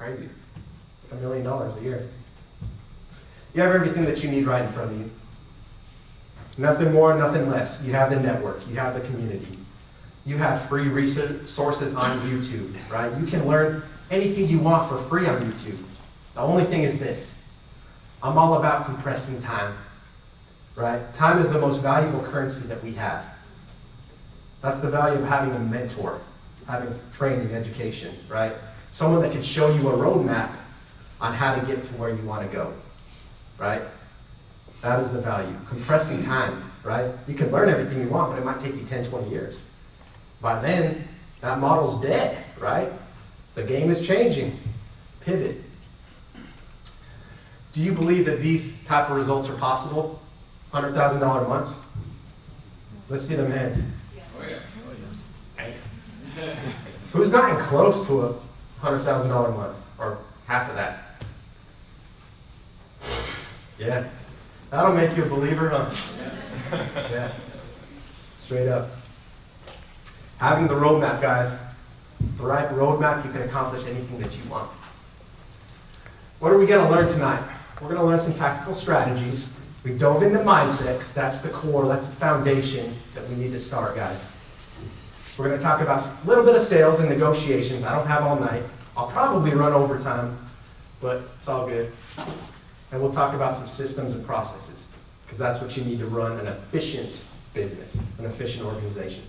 crazy. It's like $1 million a year. You have everything that you need right in front of you. Nothing more, nothing less. You have the network. You have the community. You have free resources on YouTube, right? You can learn anything you want for free on YouTube. The only thing is this. I'm all about compressing time, right? Time is the most valuable currency that we have. That's the value of having a mentor, having training, education, right? Someone that can show you a roadmap on how to get to where you want to go, right? That is the value. Compressing time, right? You can learn everything you want, but it might take you 10, 20 years. By then, that model's dead, right? The game is changing. Pivot. Do you believe that these type of results are possible? $100,000 months? Let's see them hands. Oh yeah. Who's gotten close to a $100,000 month? Or half of that? Yeah. That'll make you a believer, huh? Yeah. Straight up. Having the roadmap, guys. The right roadmap, you can accomplish anything that you want. What are we going to learn tonight? We're going to learn some tactical strategies. We dove into mindset, because that's the core, that's the foundation that we need to start, guys. We're going to talk about a little bit of sales and negotiations. I don't have all night. I'll probably run overtime, but it's all good. And we'll talk about some systems and processes, because that's what you need to run an efficient business, an efficient organization.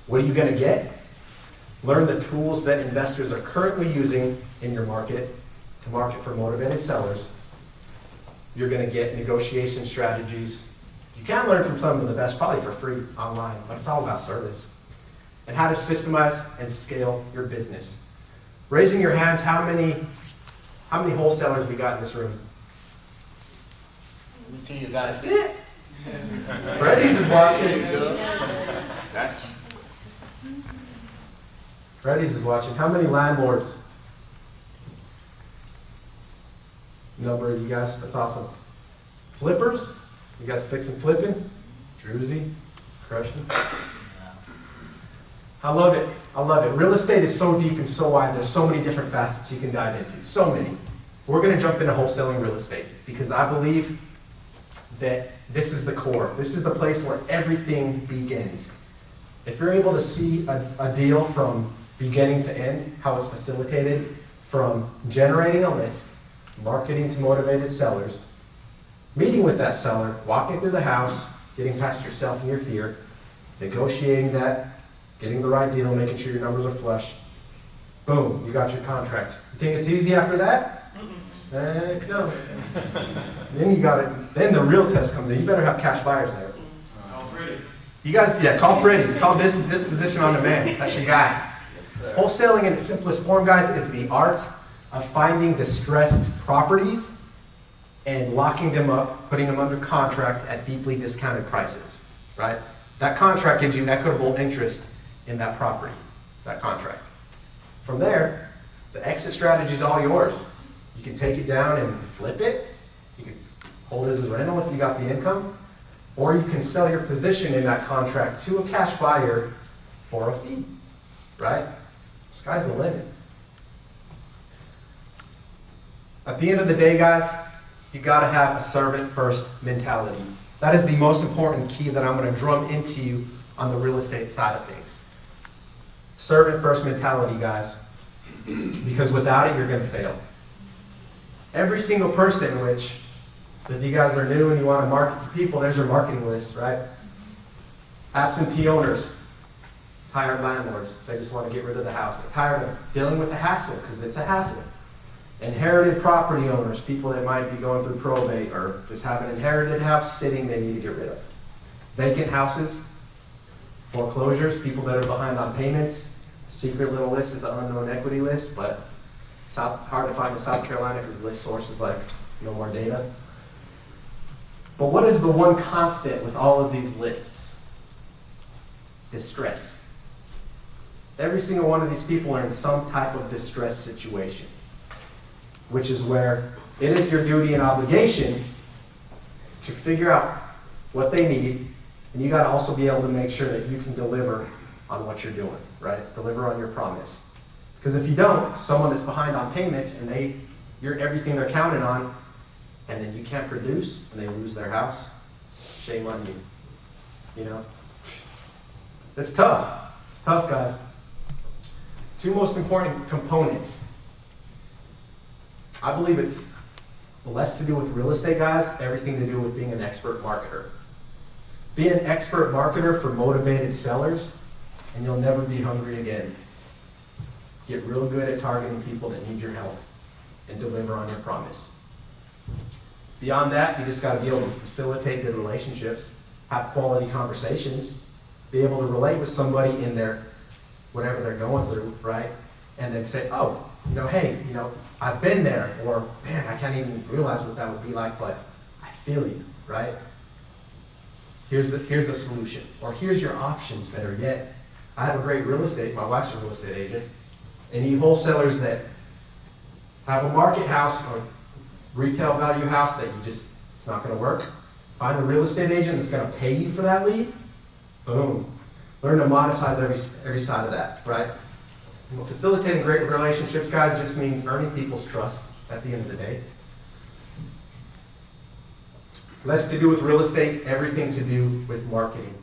What are you going to get? Learn the tools that investors are currently using in your market to market for motivated sellers. You're going to get negotiation strategies. You can learn from some of the best, probably for free online, but it's all about service. And how to systemize and scale your business. Raising your hands, how many wholesalers we got in this room? Let me see you guys. That's it. Freddy's is watching. Gotcha. Freddy's is watching. How many landlords? Number of you guys. That's awesome. Flippers? You guys fixing flipping? Druzy? Crushing? I love it. I love it. Real estate is so deep and so wide. There's so many different facets you can dive into. So many. We're going to jump into wholesaling real estate because I believe that this is the core. This is the place where everything begins. If you're able to see a deal from beginning to end, how it's facilitated, from generating a list, marketing to motivated sellers, meeting with that seller, walking through the house, getting past yourself and your fear, negotiating that, getting the right deal, making sure your numbers are flush. Boom, you got your contract. You think it's easy after that? Heck no. Then you got it. Then the real test comes in. You better have cash buyers there. You guys, yeah, call Freddy's. Call Disposition on Demand. That's your guy. Yes, Wholesaling in its simplest form, guys, is the art of finding distressed properties and locking them up, putting them under contract at deeply discounted prices, right? That contract gives you equitable interest in that property, that contract. From there, the exit strategy is all yours. You can take it down and flip it. You can hold it as a rental if you got the income. Or you can sell your position in that contract to a cash buyer for a fee, right? Sky's the limit. At the end of the day, guys, you gotta have a servant-first mentality. That is the most important key that I'm gonna drum into you on the real estate side of things. Servant-first mentality, guys, because without it, you're gonna fail. Every single person, which, if you guys are new and you want to market to people, there's your marketing list, right? Absentee owners, tired landlords, they just want to get rid of the house. They're tired of dealing with the hassle, because it's a hassle. Inherited property owners, people that might be going through probate or just have an inherited house sitting they need to get rid of. Vacant houses, foreclosures, people that are behind on payments. Secret little list is the unknown equity list, but it's hard to find in South Carolina because the list source is like no more data. But what is the one constant with all of these lists? Distress. Every single one of these people are in some type of distress situation, which is where it is your duty and obligation to figure out what they need, and you got to also be able to make sure that you can deliver on what you're doing, right? Deliver on your promise. Because if you don't, someone that's behind on payments and you're everything they're counting on, and then you can't produce and they lose their house, shame on you. You know? It's tough. It's tough, guys. Two most important components. I believe it's less to do with real estate, guys, everything to do with being an expert marketer. Be an expert marketer for motivated sellers, and you'll never be hungry again. Get real good at targeting people that need your help and deliver on your promise. Beyond that, you just got to be able to facilitate good relationships, have quality conversations, be able to relate with somebody in their whatever they're going through, right? And then say, oh, hey, I've been there, or man, I can't even realize what that would be like, but I feel you, right? Here's the solution, or here's your options, better yet. I have a great my wife's a real estate agent, and you wholesalers that have a market house or retail value house that it's not going to work, find a real estate agent that's going to pay you for that lead, boom. Learn to monetize every side of that, right? Well, facilitating great relationships, guys, just means earning people's trust at the end of the day. Less to do with real estate, everything to do with marketing.